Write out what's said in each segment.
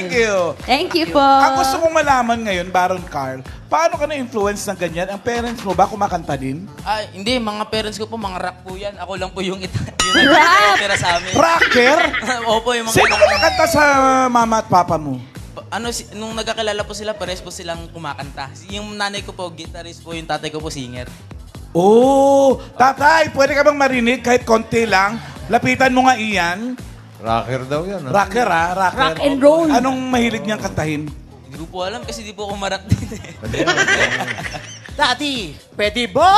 Thank you. Thank you po. Ang gusto kong malaman ngayon, Baron Carl, paano ka na-influence ng ganyan? Ang parents mo ba kumakanta din? Ay, hindi. Mga parents ko po, mga rock po yan. Ako lang po yung Rap! tira sa amin. Rocker? Opo, yung mga Sino kumakanta sa mama at papa mo? nung nagkakilala po sila, pares po silang kumakanta. Yung nanay ko po, guitarist po. Yung tatay ko po, singer. Oh, tatay, pwede ka bang marinig kahit konti lang? Lapitan mo nga iyan. Rocker daw yan. Rocker, rocker. Rock and roll. Anong mahilig niyang kantahin? Hindi ko po alam kasi di po ako marak din eh. Daddy, pwede ba?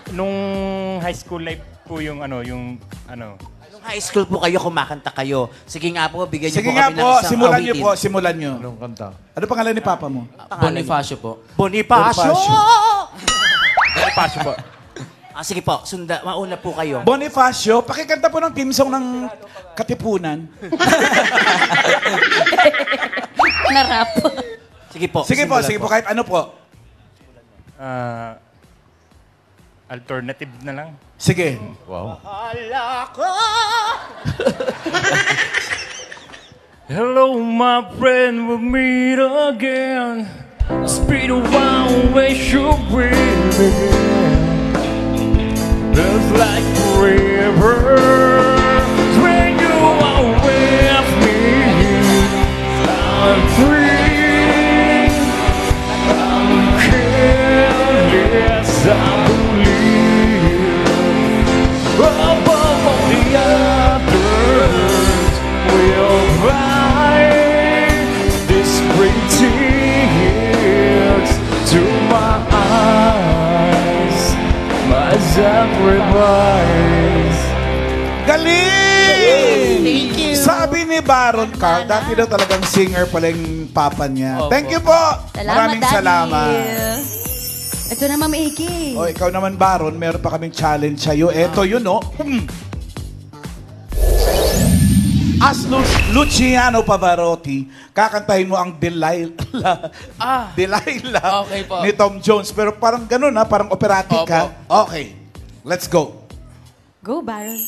Nung high school life po yung Nung high school po kayo, kumakanta kayo. Sige nga po, bigyan niyo Sige po nga kami po, ng isang simulan niyo awitin. po, simulan niyo. Anong kanta? Ano pangalan ni papa mo? Bonifacio po. Bonifacio! Bonifacio po. Sige po, mauna po kayo. Bonifacio, pakikanta po ng team song ng Katipunan. Narap. Sige po. Sige po, simulan sige po, kahit ano po. alternative na lang. Sige. Wow. Hala ko! Hello, my friend, we'll meet again. Speed around where you begin. Feels like forever when you are with me. I'm free. I'm careless. I believe above all the others will find this great tears to my eyes, my sacrifice. Galing! Thank you. Sabi ni Baron Carl, dati daw talagang singer pala yung papa niya. Opo. Thank you po! Maraming Daddy. salamat. Ito naman, Maiki. O, ikaw naman, Baron, meron pa kaming challenge sa'yo. Eto yun, no? As Luciano Pavarotti, kakantahin mo ang Delilah. Delilah Okay po. ni Tom Jones. Pero parang ganun, ha? Parang operatic, Opo. ha? Okay. Let's go. Go, Baron.